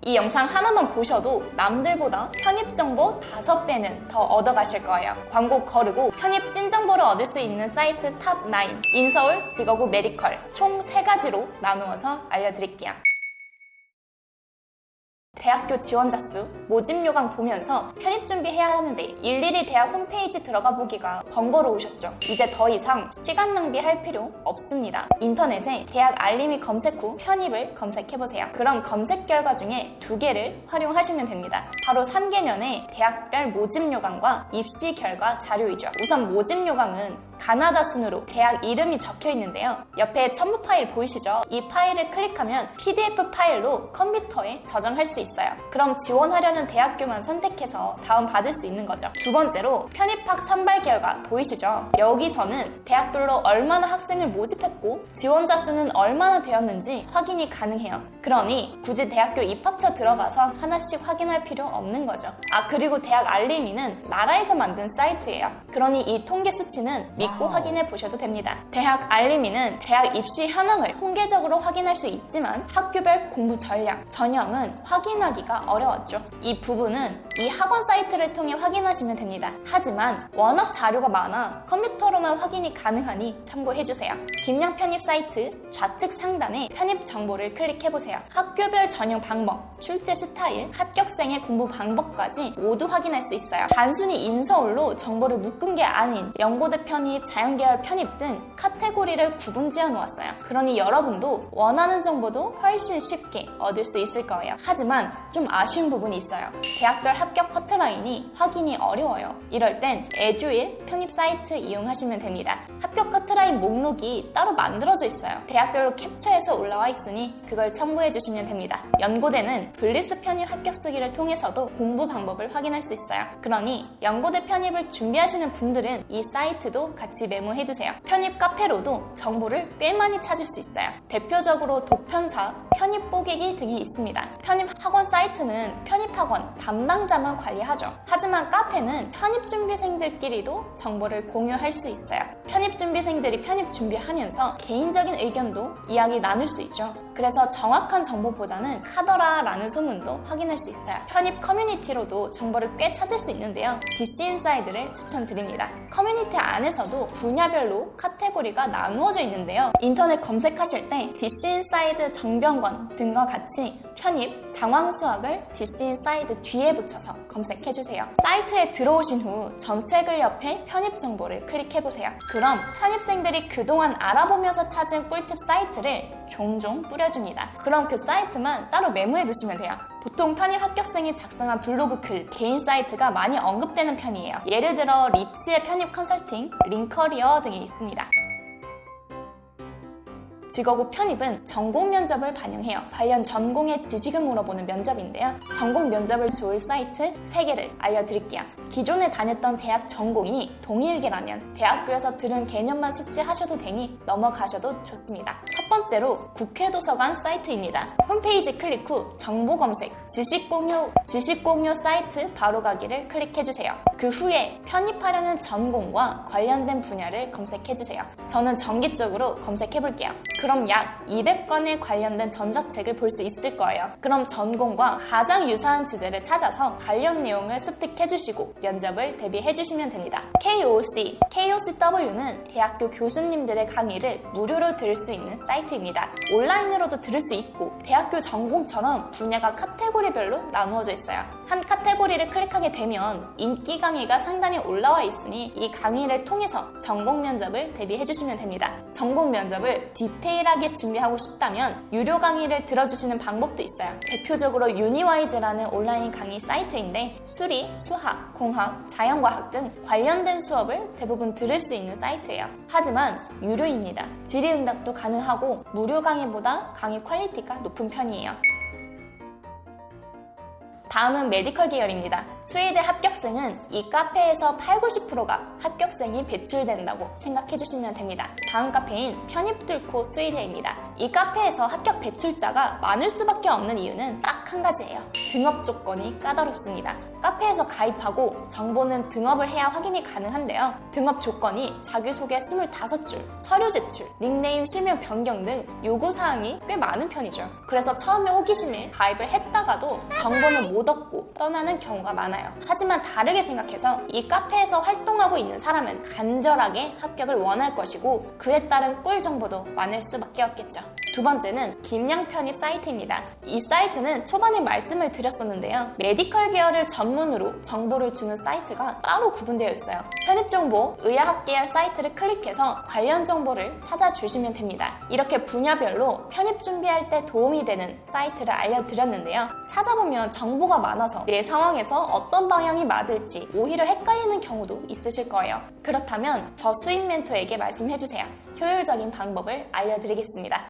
이 영상 하나만 보셔도 남들보다 편입 정보 5배는 더 얻어가실 거예요. 광고 거르고 편입 찐 정보를 얻을 수 있는 사이트 탑9, 인서울, 직업구, 메디컬 총 3가지로 나누어서 알려드릴게요. 대학교 지원자 수, 모집 요강 보면서 편입 준비해야 하는데 일일이 대학 홈페이지 들어가 보기가 번거로우셨죠? 이제 더 이상 시간 낭비할 필요 없습니다. 인터넷에 대학 알림이 검색 후 편입을 검색해보세요. 그럼 검색 결과 중에 2개를 활용하시면 됩니다. 바로 3개년의 대학별 모집 요강과 입시 결과 자료이죠. 우선 모집 요강은 가나다 순으로 대학 이름이 적혀 있는데요. 옆에 첨부 파일 보이시죠? 이 파일을 클릭하면 PDF 파일로 컴퓨터에 저장할 수 있어요. 그럼 지원하려는 대학교만 선택해서 다운받을 수 있는 거죠. 두 번째로 편입학 선발 결과 보이시죠? 여기서는 대학별로 얼마나 학생을 모집했고 지원자 수는 얼마나 되었는지 확인이 가능해요. 그러니 굳이 대학교 입학처 들어가서 하나씩 확인할 필요 없는 거죠. 그리고 대학 알림이는 나라에서 만든 사이트예요. 그러니 이 통계 수치는 믿고 확인해 보셔도 됩니다. 대학 알림이는 대학 입시 현황을 통계적으로 확인할 수 있지만 학교별 공부 전략, 전형은 확인하기가 어려웠죠. 이 부분은 이 학원 사이트를 통해 확인하시면 됩니다. 하지만 워낙 자료가 많아 컴퓨터로만 확인이 가능하니 참고해주세요. 김영 편입 사이트 좌측 상단에 편입 정보를 클릭해보세요. 학교별 전형 방법, 출제 스타일, 합격생의 공부 방법까지 모두 확인할 수 있어요. 단순히 인서울로 정보를 묶은 게 아닌 연고대 편입, 자연계열 편입 등 카테고리를 구분 지어 놓았어요. 그러니 여러분도 원하는 정보도 훨씬 쉽게 얻을 수 있을 거예요. 하지만 좀 아쉬운 부분이 있어요. 대학별 합격 커트라인이 확인이 어려워요. 이럴 땐 에듀윌 편입 사이트 이용하시면 됩니다. 합격 커트라인 목록이 따로 만들어져 있어요. 대학별로 캡처해서 올라와 있으니 그걸 참고해 주시면 됩니다. 연고대는 블리스 편입 합격 수기를 통해서도 공부 방법을 확인할 수 있어요. 그러니 연고대 편입을 준비하시는 분들은 이 사이트도 같이 메모해두세요. 편입 카페로도 정보를 꽤 많이 찾을 수 있어요. 대표적으로 독편사, 편입 뽀개기 등이 있습니다. 편입 학원 사이트는 편입학원 담당자만 관리하죠. 하지만 카페는 편입 준비생들끼리도 정보를 공유할 수 있어요. 편입 준비생들이 편입 준비하면서 개인적인 의견도 이야기 나눌 수 있죠. 그래서 정확한 정보보다는 카더라라는 소문도 확인할 수 있어요. 편입 커뮤니티로도 정보를 꽤 찾을 수 있는데요. DC 인사이드를 추천드립니다. 커뮤니티 안에서도 분야별로 카테고리가 나누어져 있는데요. 인터넷 검색하실 때 DC 인사이드 정병권 등과 같이 편입, 장황 수학을 DC 인사이드 뒤에 붙여서 검색해주세요. 사이트에 들어오신 후 전체 글 옆에 편입 정보를 클릭해보세요. 그럼 편입생들이 그동안 알아보면서 찾은 꿀팁 사이트를 종종 뿌려줍니다. 그럼 그 사이트만 따로 메모해 두시면 돼요. 보통 편입 합격생이 작성한 블로그 글, 개인 사이트가 많이 언급되는 편이에요. 예를 들어 리치의 편입 컨설팅, 링커리어 등이 있습니다. 직업구 편입은 전공 면접을 반영해요. 관련 전공의 지식을 물어보는 면접인데요. 전공 면접을 좋을 사이트 3개를 알려드릴게요. 기존에 다녔던 대학 전공이 동일계라면 대학교에서 들은 개념만 숙지하셔도 되니 넘어가셔도 좋습니다. 첫 번째로 국회도서관 사이트입니다. 홈페이지 클릭 후 정보 검색, 지식 공유 사이트 바로 가기를 클릭해주세요. 그 후에 편입하려는 전공과 관련된 분야를 검색해주세요. 저는 정기적으로 검색해볼게요. 그럼 약 200건에 관련된 전자책을 볼 수 있을 거예요. 그럼 전공과 가장 유사한 주제를 찾아서 관련 내용을 습득해주시고 면접을 대비해주시면 됩니다. KOCW는 대학교 교수님들의 강의를 무료로 들을 수 있는 사이트입니다. 온라인으로도 들을 수 있고 대학교 전공처럼 분야가 카테고리별로 나누어져 있어요. 한 카테고리를 클릭하게 되면 인기 강의가 상단에 올라와 있으니 이 강의를 통해서 전공 면접을 대비해주시면 됩니다. 전공 면접을 디테일하게 준비하고 싶다면 유료 강의를 들어주시는 방법도 있어요. 대표적으로 유니와이즈라는 온라인 강의 사이트인데 수리, 수학, 공학, 자연과학 등 관련된 수업을 대부분 들을 수 있는 사이트예요. 하지만 유료입니다. 질의응답도 가능하고 무료 강의보다 강의 퀄리티가 높은 편이에요. 다음은 메디컬 계열입니다. 수의대 합격생은 이 카페에서 80~90%가 합격생이 배출된다고 생각해주시면 됩니다. 다음 카페인 편입 뚫고 수의대입니다. 이 카페에서 합격 배출자가 많을 수밖에 없는 이유는 딱 한 가지예요. 등업 조건이 까다롭습니다. 카페에서 가입하고 정보는 등업을 해야 확인이 가능한데요. 등업 조건이 자기소개 25줄, 서류 제출, 닉네임 실명 변경 등 요구사항이 꽤 많은 편이죠. 그래서 처음에 호기심에 가입을 했다가도 정보는 못 얻고 떠나는 경우가 많아요. 하지만 다르게 생각해서 이 카페에서 활동하고 있는 사람은 간절하게 합격을 원할 것이고 그에 따른 꿀 정보도 많을 수밖에 없겠죠. 두 번째는 김양 편입 사이트입니다. 이 사이트는 초반에 말씀을 드렸었는데요. 메디컬 계열을 전문으로 정보를 주는 사이트가 따로 구분되어 있어요. 편입 정보, 의학학 계열 사이트를 클릭해서 관련 정보를 찾아주시면 됩니다. 이렇게 분야별로 편입 준비할 때 도움이 되는 사이트를 알려드렸는데요. 찾아보면 정보가 많아서 내 상황에서 어떤 방향이 맞을지 오히려 헷갈리는 경우도 있으실 거예요. 그렇다면 저 수익 멘토에게 말씀해주세요. 효율적인 방법을 알려드리겠습니다.